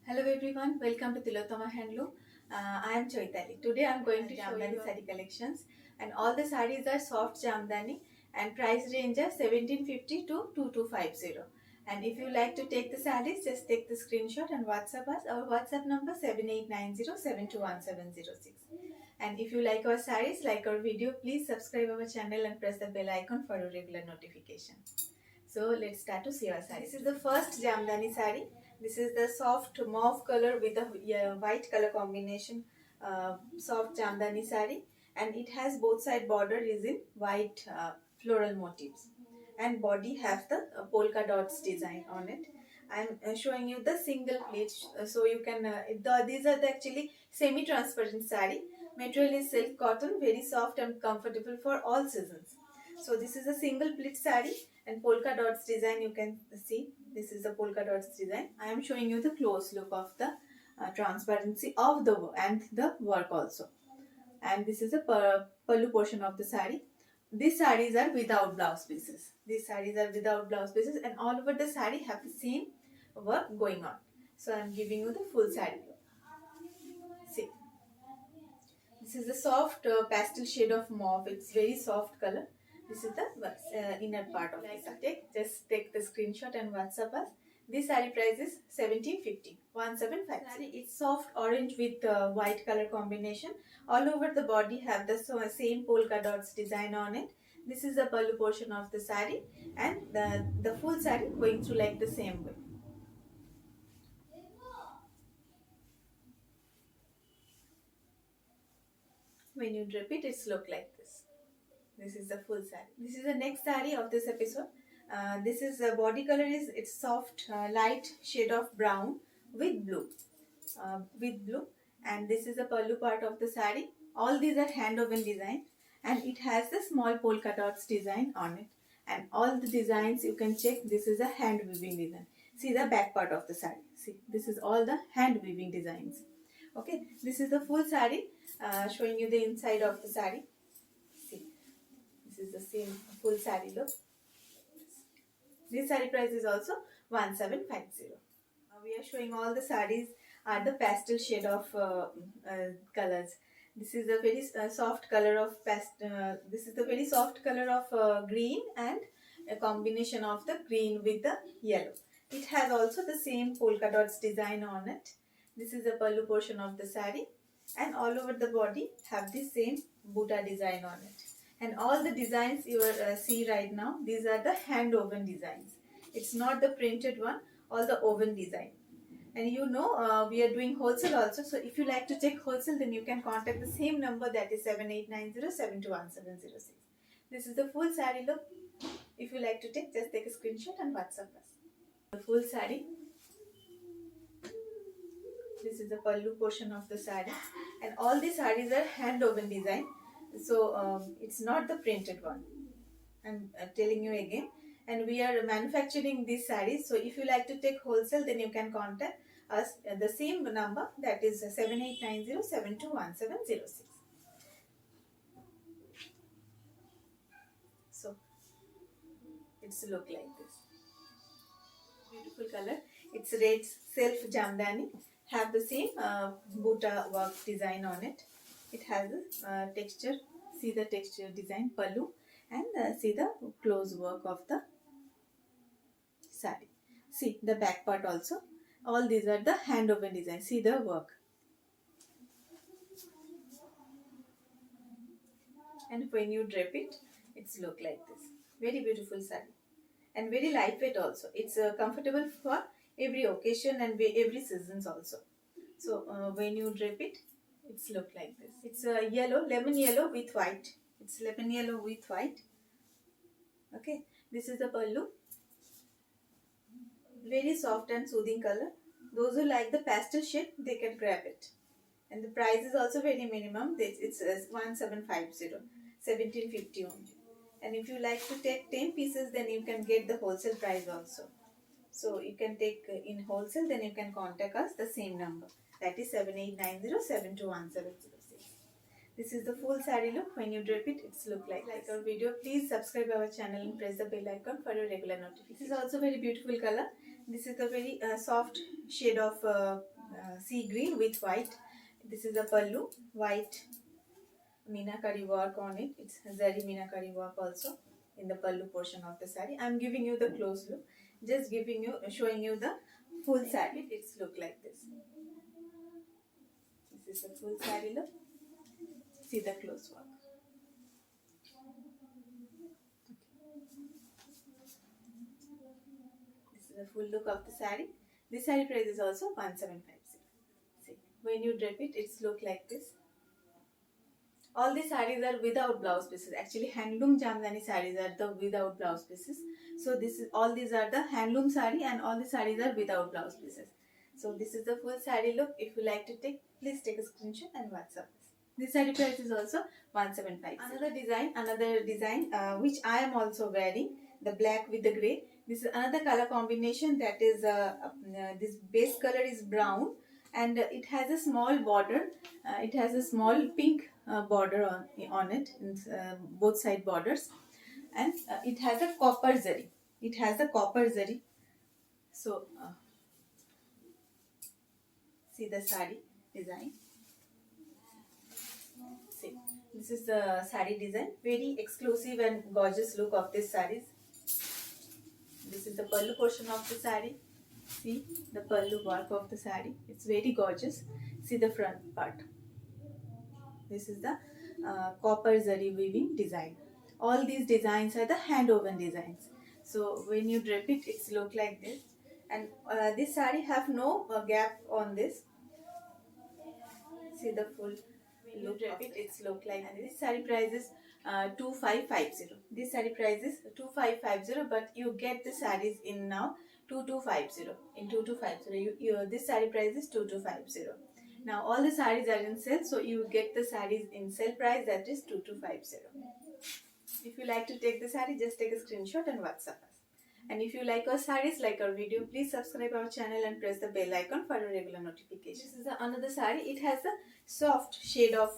Hello everyone, welcome to Tilotama Handloom. I am Chaitali. Today I am going to show Jamdani sari collections, and all the sarees are soft Jamdani and price range are 1750 to 2250. And if you like to take the sarees, just take the screenshot and WhatsApp us. Our WhatsApp number 7890721706. And if you like our sarees, like our video, please subscribe our channel and press the bell icon for your regular notification. So let's start to see our sari. This is the first Jamdani sari. This is the soft mauve color with a white color combination. Soft Jamdani sari, and it has both side border is in white floral motifs, and body have the polka dots design on it. I'm showing you the single pleats, so you can. These are the actually semi-transparent sari. Material is silk cotton, very soft and comfortable for all seasons. So this is a single pleat sari and polka dots design. You can see this is the polka dots design. I am showing you the close look of the transparency of the and the work also. And this is the pallu portion of the sari. These saris are without blouse pieces. These saris are without blouse pieces, and all over the sari have the same work going on. So I am giving you the full sari look. See, this is the soft pastel shade of mauve. It's very soft color. This is the inner part of the sari. Just take the screenshot and WhatsApp us. This sari price is 1750. 1750. It's soft orange with white color combination. All over the body have the same polka dots design on it. This is the pallu portion of the sari, and the full sari going through like the same way. When you drape it, it's look like this. This is the full sari. This is the next sari of this episode. This is the body color is it's soft light shade of brown with blue, and this is the pallu part of the sari. All these are hand woven design, and it has the small polka dots design on it. And all the designs you can check. This is a hand weaving design. See the back part of the sari. See, this is all the hand weaving designs. Okay, this is the full sari, showing you the inside of the sari. See, this is the same full sari look. This sari price is also 1750. We are showing all the saris are the pastel shade of colors. This is a very soft color of pastel. This is the very soft color of green, and a combination of the green with the yellow. It has also the same polka dots design on it. This is the pallu portion of the sari, and all over the body have the same Buddha design on it. And all the designs you see right now, these are the hand woven designs. It's not the printed one, all the woven design. And you know we are doing wholesale also. So if you like to take wholesale, then you can contact the same number, that is 7890721706. This is the full sari look. If you like to take, just take a screenshot and WhatsApp us. The full sari. This is the pallu portion of the sari, and all these saris are hand woven design. So it's not the printed one. I'm telling you again. And we are manufacturing these saris. So if you like to take wholesale, then you can contact us at the same number, that is 7890721706. So it's look like this. Beautiful color. It's red self Jamdani. Have the same Buddha work design on it. It has a texture. See the texture design pallu, and see the close work of the sari. See the back part also. All these are the hand woven design. See the work. And when you drape it, it's look like this. Very beautiful sari, and very lightweight also. It's comfortable for every occasion and every seasons also. So when you drape it, it's look like this. It's yellow, lemon yellow with white. It's lemon yellow with white. Okay, this is the pallu. Very soft and soothing color. Those who like the pastel shade, they can grab it. And the price is also very minimum. It's 1750, 1750 only. And if you like to take 10 pieces, then you can get the wholesale price also. So you can take in wholesale, then you can contact us the same number, that is 7890721706. This is the full sari look. When you drape it, it's look like our video. Please subscribe our channel and press the bell icon for your regular notifications. This is also very beautiful color. This is a very soft shade of sea green with white. This is the pallu, white meenakari work on it. It's zari meenakari work also in the pallu portion of the sari. I'm giving you the close look, just showing you the full sari. It's look like this. This is the full sari look. See the close work. This is the full look of the sari. This sari price is also 1750. See, when you drape it, it's look like this. All the sarees are without blouse pieces. Actually, handloom Jamdani sarees are the without blouse pieces. So all these are the handloom saree, and all the sarees are without blouse pieces. So this is the full saree look. If you like to take, please take a screenshot and WhatsApp us. This saree price is also 1750. Another design which I am also wearing, the black with the grey. This is another color combination, that is this base color is brown, and it has a small border. It has a small pink border on it, in both side borders, and it has a copper zari. It has a copper zari. So see the sari design. See, this is the sari design. Very exclusive and gorgeous look of this saris. This is the pallu portion of the sari. See the pallu work of the sari. It's very gorgeous. See the front part. This is the copper zari weaving design. All these designs are the hand woven designs. So when you drape it, it's look like this. And this sari have no gap on this. See the full look of it. It's look like, and this sari price is 2550. This sari price is 2550, but you get the saris in now 2250. In 2250, this sari price is 2250. Now all the saris are in sale, so you get the saris in sale price, that is 2250. If you like to take the sari, just take a screenshot and WhatsApp us. And if you like our saris, like our video, please subscribe our channel and press the bell icon for your regular notifications. This is another sari. It has a soft shade of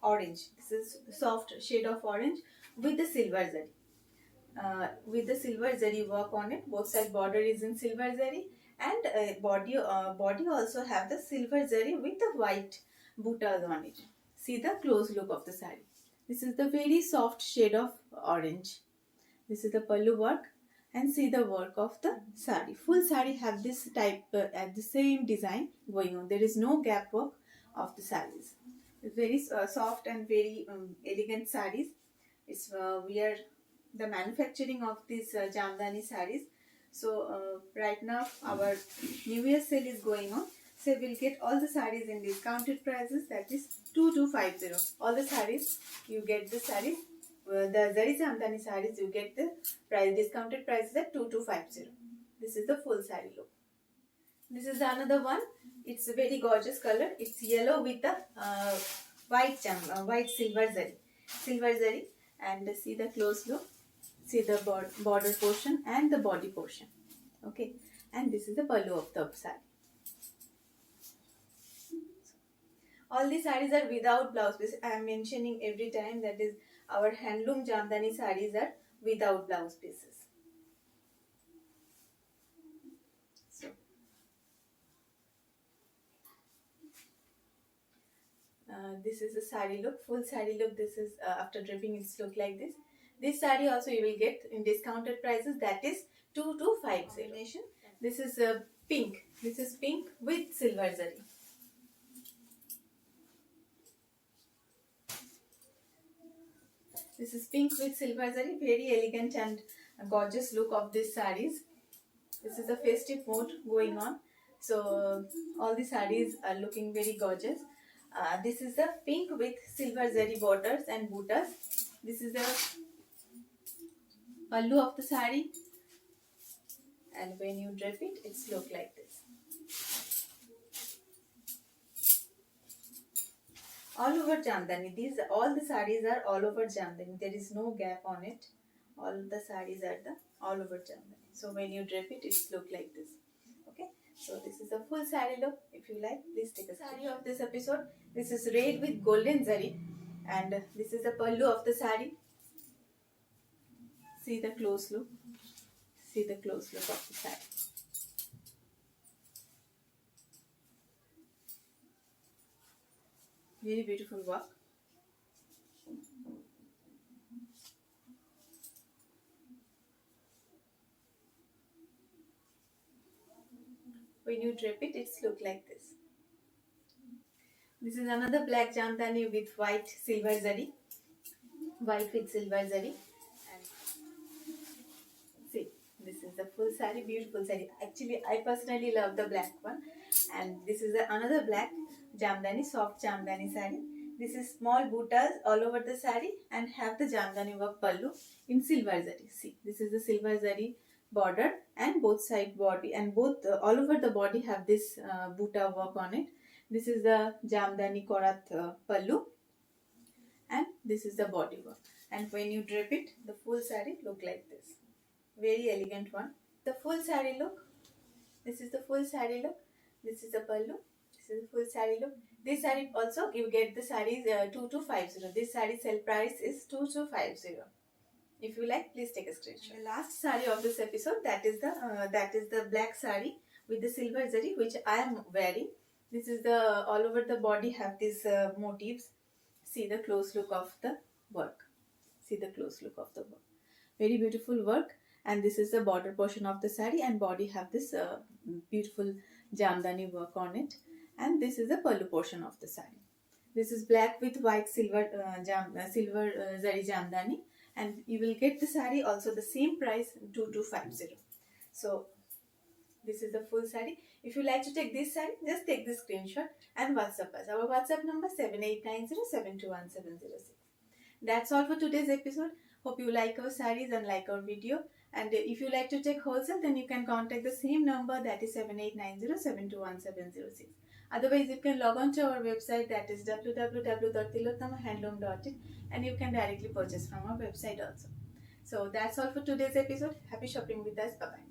orange. This is soft shade of orange with the silver zari. With the silver zari work on it. Both side border is in silver zari, and body also have the silver zari with the white buttas on it. See the close look of the sari. This is the very soft shade of orange. This is the pallu work, and see the work of the sari. Full sari have this type at the same design going on. There is no gap work of the saris. Very soft and very elegant saris. It's we are the manufacturing of these Jamdani saris. So right now our New Year sale is going on. So we'll get all the saris in discounted prices, that is 2250. All the saris, you get the saris. The Zari Jamdani saris, you get the price discounted prices at 2250. This is the full sari look. This is another one. It's a very gorgeous color. It's yellow with the white silver zari, and see the close look. See the border portion and the body portion. Okay, and this is the pallu of the sari. All these saris are without blouse piece. I am mentioning every time, that is our handloom Jamdani saris are without blouse pieces. So this is the sari look, full sari look. This is after draping, it's look like this. This sari also you will get in discounted prices, that is 2250. This is pink. This is pink with silver zari. This is pink with silver zari. Very elegant and gorgeous look of these saris. This is a festive mode going on. So all the saris are looking very gorgeous. This is the pink with silver zari borders and buttas. This is the pallu of the sari, and when you drape it, it's look like this. All over Jamdani. All the saris are all over Jamdani. There is no gap on it. All the saris are all over Jamdani. So when you drape it, it's look like this. Okay. So this is a full sari look. If you like, please take a sari of this episode. This is red with golden zari, and this is the pallu of the sari. See the close look. See the close look of the sari. Very beautiful work. When you drape it, it's look like this. This is another black jamdani with white silver zari. White with silver zari. And see, this is the full sari, beautiful sari. Actually, I personally love the black one. And this is another black jamdani, soft jamdani sari. This is small buttas all over the sari and have the jamdani work pallu in silver zari. See, this is the silver zari border and both side body and both all over the body have this buta work on it. This is the jamdani korat pallu and this is the body work. And when you drape it, the full sari look like this. Very elegant one. The full sari look. This is the full sari look. This is the pallu. This is the full sari look. This sari also you get the saris 2250. This sari sell price is 2250. If you like, please take a screenshot. The last sari of this episode, that is the black sari with the silver zari, which I am wearing. This is the all over the body have these motifs. See the close look of the work. See the close look of the work. Very beautiful work. And this is the border portion of the sari, and body have this beautiful jamdani work on it. And this is the pallu portion of the sari. This is black with white silver zari jamdani, and you will get the sari also the same price 2250. So this is the full sari. If you like to take this sari, just take the screenshot and WhatsApp us. Our WhatsApp number 7890721706. That's all for today's episode. Hope you like our saris and like our video. And if you like to take wholesale, then you can contact the same number, that is 7890721706. Otherwise, you can log on to our website, that is www.tilottamahandloom.in, and you can directly purchase from our website also. So that's all for today's episode. Happy shopping with us. Bye bye.